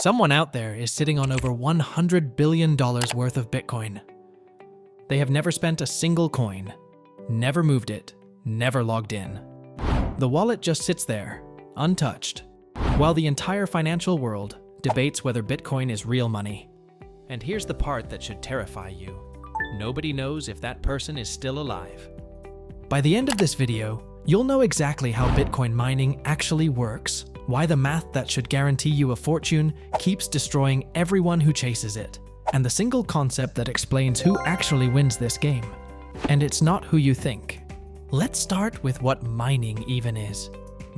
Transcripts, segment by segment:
Someone out there is sitting on over $100 billion worth of Bitcoin. They have never spent a single coin, never moved it, never logged in. The wallet just sits there, untouched, while the entire financial world debates whether Bitcoin is real money. And here's the part that should terrify you. Nobody knows if that person is still alive. By the end of this video, you'll know exactly how Bitcoin mining actually works, why the math that should guarantee you a fortune keeps destroying everyone who chases it, and the single concept that explains who actually wins this game. And it's not who you think. Let's start with what mining even is,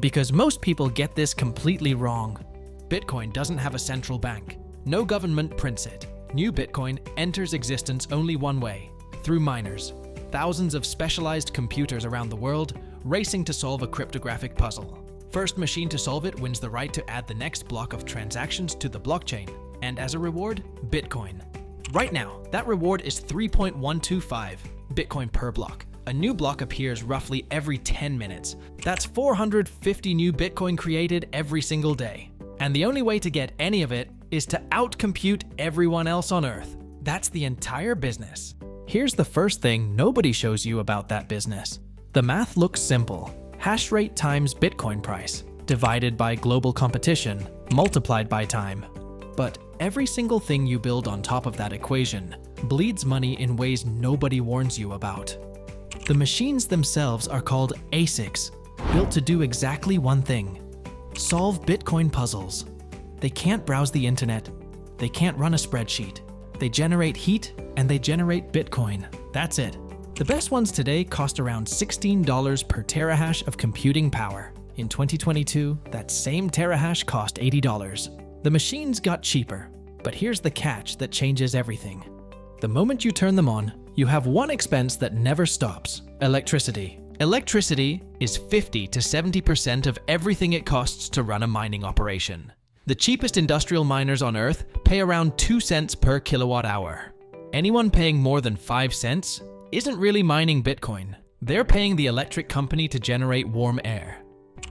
because most people get this completely wrong. Bitcoin doesn't have a central bank. No government prints it. New Bitcoin enters existence only one way, through miners. Thousands of specialized computers around the world racing to solve a cryptographic puzzle. First machine to solve it wins the right to add the next block of transactions to the blockchain, and as a reward, Bitcoin. Right now, that reward is 3.125 Bitcoin per block. A new block appears roughly every 10 minutes. That's 450 new Bitcoin created every single day. And the only way to get any of it is to outcompute everyone else on Earth. That's the entire business. Here's the first thing nobody shows you about that business. The math looks simple. Hashrate times Bitcoin price, divided by global competition, multiplied by time. But every single thing you build on top of that equation bleeds money in ways nobody warns you about. The machines themselves are called ASICs, built to do exactly one thing: solve Bitcoin puzzles. They can't browse the internet. They can't run a spreadsheet. They generate heat and they generate Bitcoin. That's it. The best ones today cost around $16 per terahash of computing power. In 2022, that same terahash cost $80. The machines got cheaper, but here's the catch that changes everything. The moment you turn them on, you have one expense that never stops: electricity. Electricity is 50 to 70% of everything it costs to run a mining operation. The cheapest industrial miners on Earth pay around 2 cents per kilowatt hour. Anyone paying more than 5 cents isn't really mining Bitcoin. They're paying the electric company to generate warm air.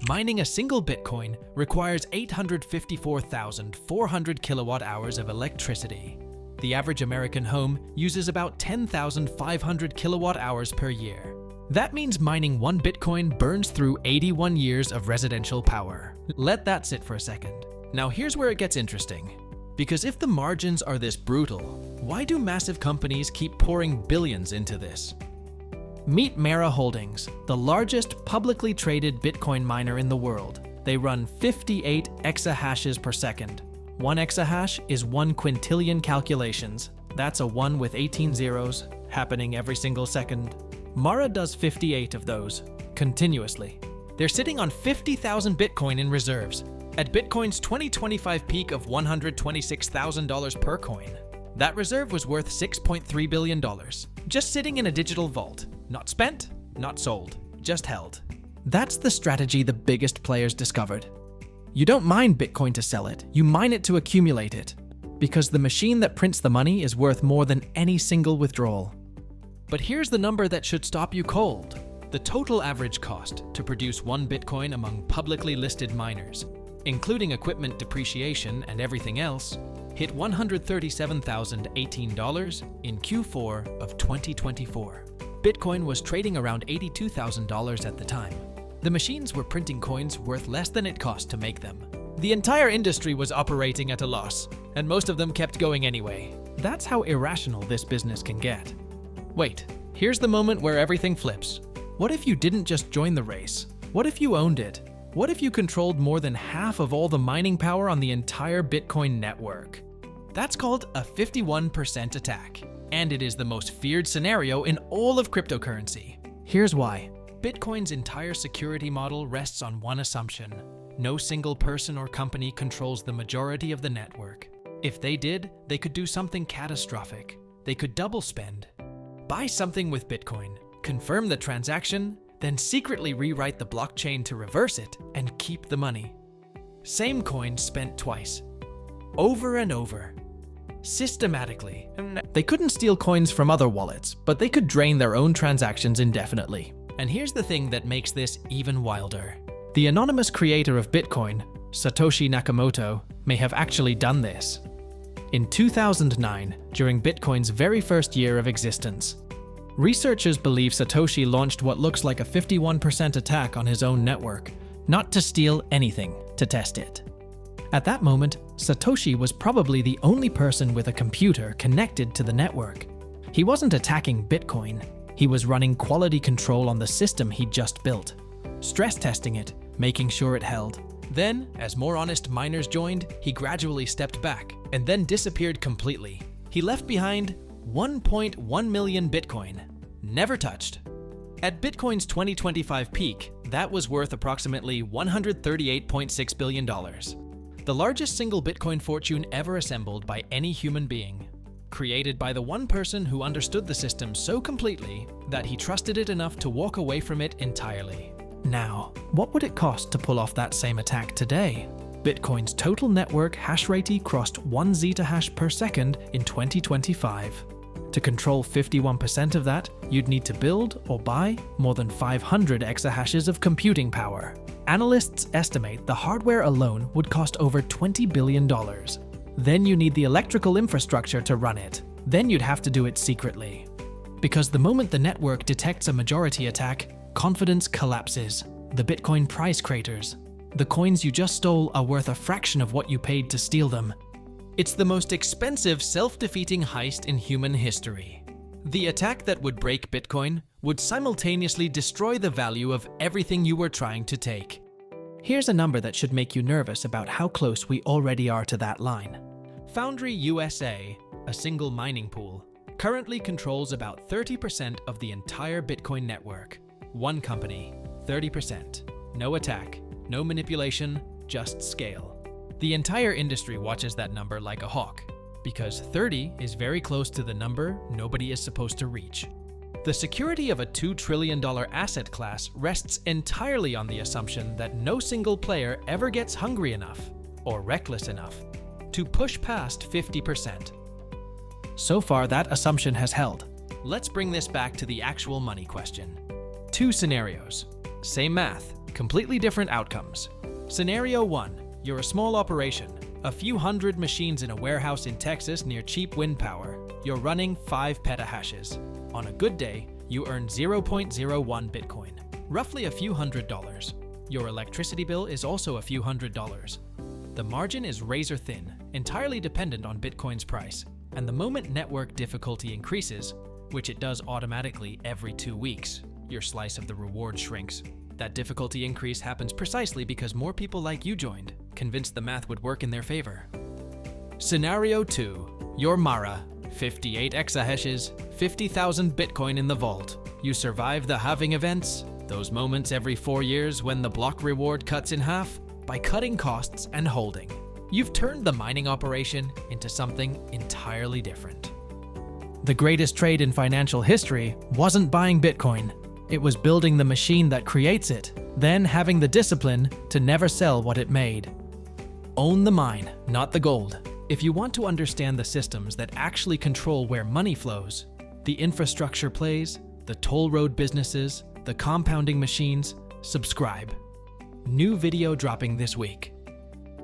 Mining a single Bitcoin requires 854,400 kilowatt hours of electricity. The average American home uses about 10,500 kilowatt hours per year. That means mining one Bitcoin burns through 81 years of residential power. Let that sit for a second. Now here's where it gets interesting. Because if the margins are this brutal, why do massive companies keep pouring billions into this? Meet Mara Holdings, the largest publicly traded Bitcoin miner in the world. They run 58 exahashes per second. 1 exahash is 1 quintillion calculations. That's a 1 with 18 zeros, happening every single second. Mara does 58 of those, continuously. They're sitting on 50,000 Bitcoin in reserves, at Bitcoin's 2025 peak of $126,000 per coin. That reserve was worth $6.3 billion, just sitting in a digital vault. Not spent, not sold, just held. That's the strategy the biggest players discovered. You don't mine Bitcoin to sell it, you mine it to accumulate it, because the machine that prints the money is worth more than any single withdrawal. But here's the number that should stop you cold. The total average cost to produce one Bitcoin among publicly listed miners, including equipment depreciation and everything else, hit $137,018 in Q4 of 2024. Bitcoin was trading around $82,000 at the time. The machines were printing coins worth less than it cost to make them. The entire industry was operating at a loss, and most of them kept going anyway. That's how irrational this business can get. Wait, here's the moment where everything flips. What if you didn't just join the race? What if you owned it? What if you controlled more than half of all the mining power on the entire Bitcoin network? That's called a 51% attack, and it is the most feared scenario in all of cryptocurrency. Here's why. Bitcoin's entire security model rests on one assumption: no single person or company controls the majority of the network. If they did, they could do something catastrophic. They could double spend. Buy something with Bitcoin, confirm the transaction, then secretly rewrite the blockchain to reverse it and keep the money. Same coin spent twice. Over and over. Systematically. They couldn't steal coins from other wallets, but they could drain their own transactions indefinitely. And here's the thing that makes this even wilder. The anonymous creator of Bitcoin Satoshi Nakamoto, may have actually done this. In 2009, during Bitcoin's very first year of existence, researchers believe Satoshi launched what looks like a 51% attack on his own network, not to steal anything, to test it. At that moment, Satoshi was probably the only person with a computer connected to the network. He wasn't attacking Bitcoin, he was running quality control on the system he'd just built, stress testing it, making sure it held. Then, as more honest miners joined, he gradually stepped back and then disappeared completely. He left behind 1.1 million Bitcoin, never touched. At Bitcoin's 2025 peak, that was worth approximately $138.6 billion. The largest single Bitcoin fortune ever assembled by any human being, created by the one person who understood the system so completely that he trusted it enough to walk away from it entirely. Now, what would it cost to pull off that same attack today? Bitcoin's total network hash rate crossed 1 zettahash per second in 2025. To control 51% of that, you'd need to build or buy more than 500 exahashes of computing power. Analysts estimate the hardware alone would cost over $20 billion. Then you need the electrical infrastructure to run it. Then you'd have to do it secretly. Because the moment the network detects a majority attack, confidence collapses. The Bitcoin price craters. The coins you just stole are worth a fraction of what you paid to steal them. It's the most expensive self-defeating heist in human history. The attack that would break Bitcoin would simultaneously destroy the value of everything you were trying to take. Here's a number that should make you nervous about how close we already are to that line. Foundry USA, a single mining pool, currently controls about 30% of the entire Bitcoin network. One company, 30%. No attack, no manipulation, just scale. The entire industry watches that number like a hawk, because 30 is very close to the number nobody is supposed to reach. The security of a $2 trillion asset class rests entirely on the assumption that no single player ever gets hungry enough, or reckless enough, to push past 50%. So far, that assumption has held. Let's bring this back to the actual money question. 2 scenarios. Same math, completely different outcomes. Scenario 1. You're a small operation, a few hundred machines in a warehouse in Texas near cheap wind power. You're running 5 petahashes. On a good day, you earn 0.01 Bitcoin, roughly a few $100s. Your electricity bill is also a few $100s. The margin is razor thin, entirely dependent on Bitcoin's price. And the moment network difficulty increases, which it does automatically every 2 weeks, your slice of the reward shrinks. That difficulty increase happens precisely because more people like you joined, convinced the math would work in their favor. Scenario 2. You're Mara, 58 exahashes, 50,000 Bitcoin in the vault. You survive the halving events, those moments every 4 years when the block reward cuts in half, by cutting costs and holding. You've turned the mining operation into something entirely different. The greatest trade in financial history wasn't buying Bitcoin. It was building the machine that creates it, then having the discipline to never sell what it made. Own the mine, not the gold. If you want to understand the systems that actually control where money flows, the infrastructure plays, the toll road businesses, the compounding machines, subscribe. New video dropping this week.